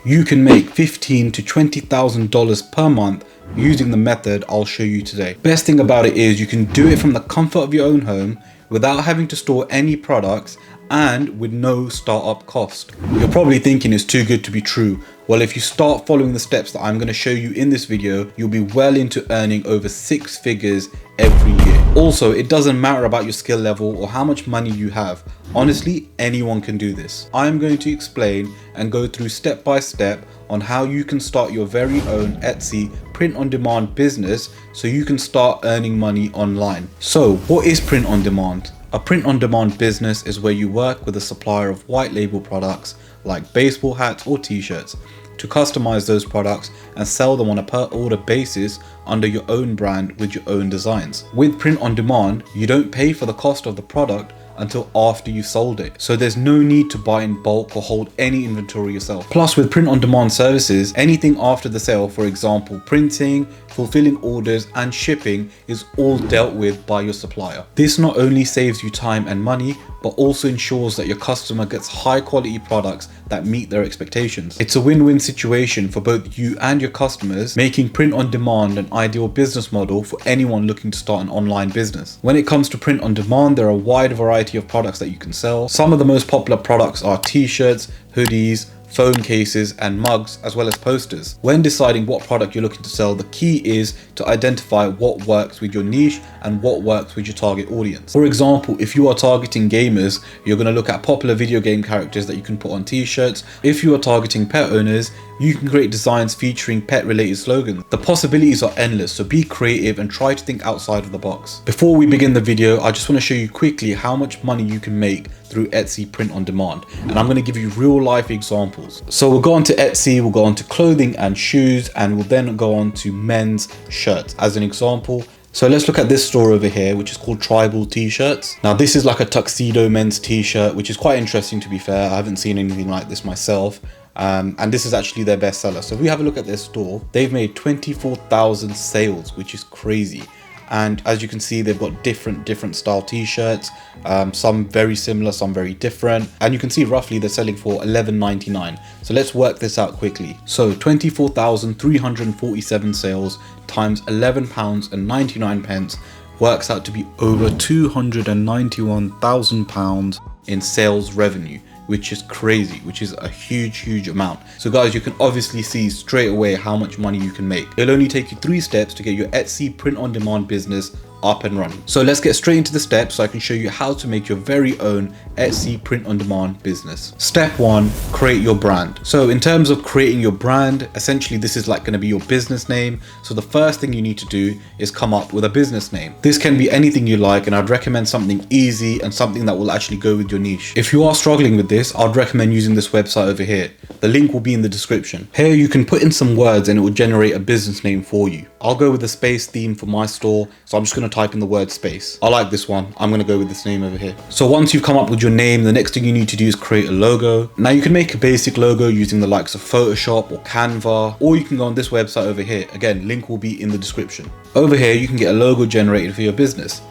You can make $15,000 to $20,000 per month using the method I'll show you today. Best thing about it is you can do it from the comfort of your own home without having to store any products and with no startup cost. You're probably thinking it's too good to be true. Well, if you start following the steps that I'm going to show you in this video, you'll be well into earning over 6 figures every year. Also, it doesn't matter about your skill level or how much money you have. Honestly, anyone can do this. I'm going to explain and go through step by step on how you can start your very own Etsy print-on-demand business so you can start earning money online. So, what is print-on-demand? A print-on-demand business is where you work with a supplier of white label products like baseball hats or t-shirts to customize those products and sell them on a per order basis under your own brand with your own designs. With print on demand, you don't pay for the cost of the product until after you sold it. So there's no need to buy in bulk or hold any inventory yourself. Plus, with print on demand services, anything after the sale, for example, printing, fulfilling orders and shipping, is all dealt with by your supplier. This not only saves you time and money, but also ensures that your customer gets high quality products that meet their expectations. It's a win-win situation for both you and your customers, making print on demand an ideal business model for anyone looking to start an online business. When it comes to print on demand, there are a wide variety of products that you can sell. Some of the most popular products are t-shirts, hoodies, phone cases and mugs, as well as posters. When deciding what product you're looking to sell, the key is to identify what works with your niche and what works with your target audience. For example, if you are targeting gamers, you're going to look at popular video game characters that you can put on t-shirts. If you are targeting pet owners, you can create designs featuring pet related slogans. The possibilities are endless, so be creative and try to think outside of the box. Before we begin the video, I just want to show you quickly how much money you can make through Etsy print on demand, and I'm going to give you real life examples. So we'll go on to Etsy, we'll go on to clothing and shoes, and we'll then go on to men's shirts as an example. So let's look at this store over here, which is called Tribal T-shirts. Now this is like a tuxedo men's t-shirt, which is quite interesting to be fair. I haven't seen anything like this myself. And this is actually their best seller. So if we have a look at their store, they've made 24,000 sales, which is crazy. And as you can see, they've got different style t-shirts, some very similar, some very different, and you can see roughly they're selling for $11.99. So let's work this out quickly. So 24,347 sales times £11.99 works out to be over £291,000 in sales revenue, which is crazy, which is a huge amount. So guys, you can obviously see straight away how much money you can make. It'll only take you 3 steps to get your Etsy print on demand business up and running. So let's get straight into the steps so I can show you how to make your very own Etsy print on demand business. Step 1, create your brand. So in terms of creating your brand, essentially this is like going to be your business name. So the first thing you need to do is come up with a business name. This can be anything you like, and I'd recommend something easy and something that will actually go with your niche. If you are struggling with this, I'd recommend using this website over here. The link will be in the description. Here you can put in some words and it will generate a business name for you. I'll go with the space theme for my store, so I'm just going to type in the word space. I like this one. I'm going to go with this name over here. So once you've come up with your name, the next thing you need to do is create a logo. Now you can make a basic logo using the likes of Photoshop or Canva, or you can go on this website over here. Again, link will be in the description. Over here you can get a logo generated for your business.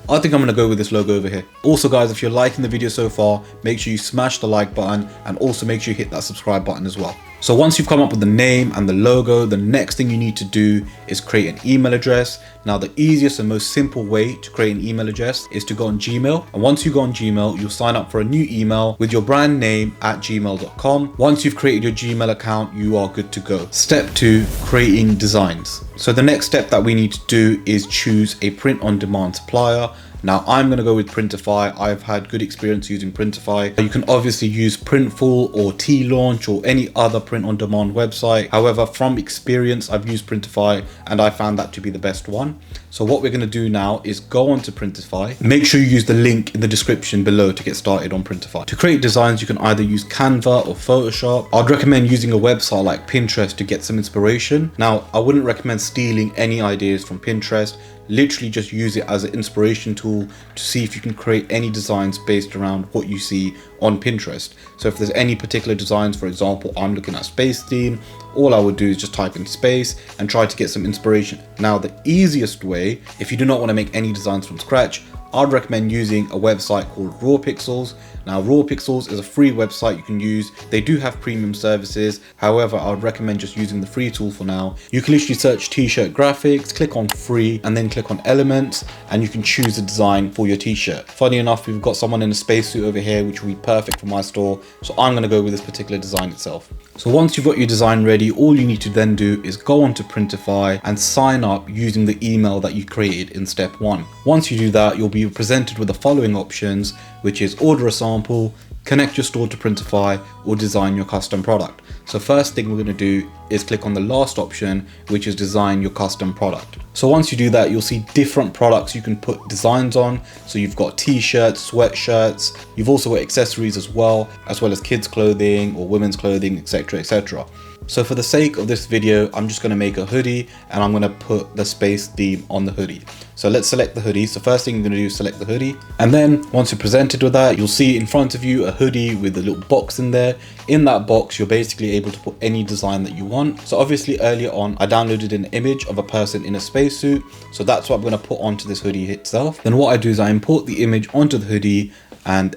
I think I'm going to go with this logo over here. Also guys, if you're liking the video so far, make sure you smash the like button and also make sure you hit that subscribe button as well. So once you've come up with the name and the logo, the next thing you need to do is create an email address. Now the easiest and most simple way to create an email address is to go on Gmail. And once you go on Gmail, you'll sign up for a new email with your brand name at gmail.com. Once you've created your Gmail account, you are good to go. Step 2, creating designs. So the next step that we need to do is choose a print on demand supplier. Now I'm going to go with Printify. I've had good experience using Printify. You can obviously use Printful or T-Launch or any other print on demand website. However, from experience, I've used Printify and I found that to be the best one. So what we're going to do now is go on to Printify. Make sure you use the link in the description below to get started on Printify. To create designs, you can either use Canva or Photoshop. I'd recommend using a website like Pinterest to get some inspiration. Now, I wouldn't recommend stealing any ideas from Pinterest. Literally just use it as an inspiration tool to see if you can create any designs based around what you see on Pinterest. So if there's any particular designs, for example, I'm looking at space theme, all I would do is just type in space and try to get some inspiration. Now, the easiest way, if you do not want to make any designs from scratch, I'd recommend using a website called Raw Pixels. Now Raw Pixels is a free website you can use. They do have premium services, however I would recommend just using the free tool for now. You can literally search t-shirt graphics, click on free, and then click on elements, and you can choose a design for your t-shirt. Funny enough, we've got someone in a spacesuit over here which will be perfect for my store, so I'm going to go with this particular design itself. So once you've got your design ready, all you need to then do is go onto Printify and sign up using the email that you created in step 1. Once you do that, you'll be presented with the following options, which is order a sample, connect your store to Printify, or design your custom product. So first thing we're going to do is click on the last option, which is design your custom product. So once you do that, you'll see different products you can put designs on. So you've got t-shirts, sweatshirts, you've also got accessories as well as kids clothing or women's clothing, etc, etc. So for the sake of this video, I'm just going to make a hoodie and I'm going to put the space theme on the hoodie. So let's select the hoodie. So first thing you're going to do is select the hoodie. And then once you're presented with that, you'll see in front of you a hoodie with a little box in there. In that box, you're basically able to put any design that you want. So obviously earlier on, I downloaded an image of a person in a spacesuit. So that's what I'm going to put onto this hoodie itself. Then what I do is I import the image onto the hoodie, and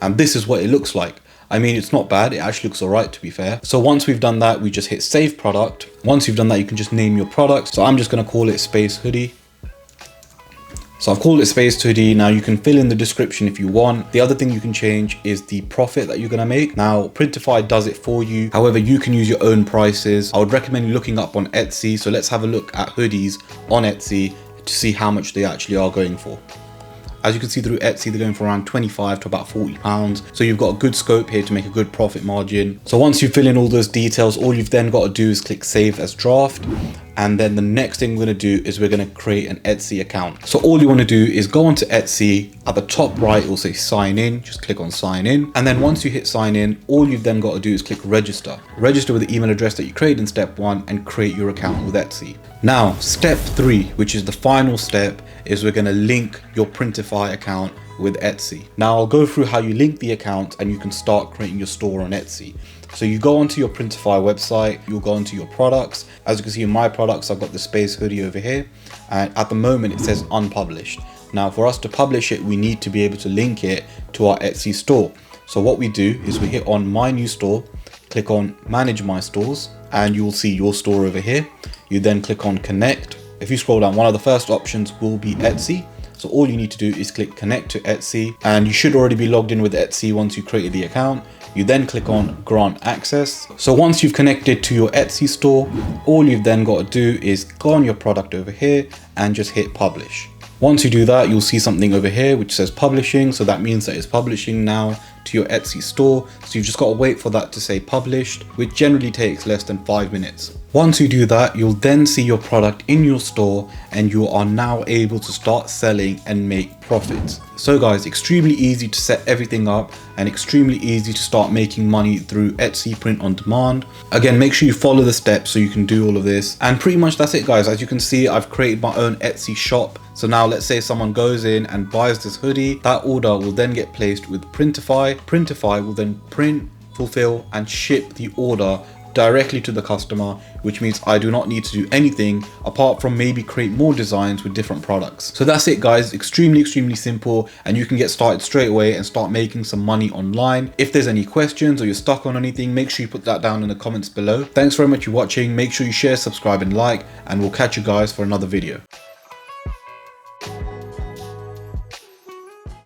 this is what it looks like. I mean, it's not bad. It actually looks alright, to be fair. So once we've done that, we just hit save product. Once you've done that, you can just name your product. So I'm just going to call it Space Hoodie. So I've called it Space Hoodie. Now you can fill in the description if you want. The other thing you can change is the profit that you're going to make. Now Printify does it for you. However, you can use your own prices. I would recommend looking up on Etsy. So let's have a look at hoodies on Etsy to see how much they actually are going for. As you can see through Etsy, they're going for around 25 to about £40. So you've got a good scope here to make a good profit margin. So once you fill in all those details, all you've then got to do is click save as draft. And then the next thing we're going to do is we're going to create an Etsy account. So all you want to do is go onto Etsy. At the top right, it will say sign in. Just click on sign in. And then once you hit sign in, all you've then got to do is click register. Register with the email address that you created in step 1 and create your account with Etsy. Now, step 3, which is the final step, is we're going to link your Printify account with Etsy. Now I'll go through how you link the account and you can start creating your store on Etsy. So you go onto your Printify website, you'll go onto your products. As you can see in my products, I've got the Space Hoodie over here. And at the moment it says unpublished. Now for us to publish it, we need to be able to link it to our Etsy store. So what we do is we hit on my new store, click on manage my stores, and you'll see your store over here. You then click on connect. If you scroll down, one of the first options will be Etsy. So all you need to do is click connect to Etsy, and you should already be logged in with Etsy once you created the account. You then click on grant access. So once you've connected to your Etsy store, all you've then got to do is go on your product over here and just hit publish. Once you do that, you'll see something over here which says publishing. So that means that it's publishing now to your Etsy store. So you've just got to wait for that to say published, which generally takes less than 5 minutes. Once you do that, you'll then see your product in your store and you are now able to start selling and make profits. So guys, extremely easy to set everything up and extremely easy to start making money through Etsy print on demand. Again, make sure you follow the steps so you can do all of this. And pretty much that's it guys. As you can see, I've created my own Etsy shop. So now let's say someone goes in and buys this hoodie, that order will then get placed with Printify. Printify will then print, fulfill and ship the order directly to the customer, which means I do not need to do anything apart from maybe create more designs with different products. So that's it guys, extremely simple, and you can get started straight away and start making some money online. If there's any questions or you're stuck on anything, make sure you put that down in the comments below. Thanks very much for watching. Make sure you share, subscribe and like, and we'll catch you guys for another video.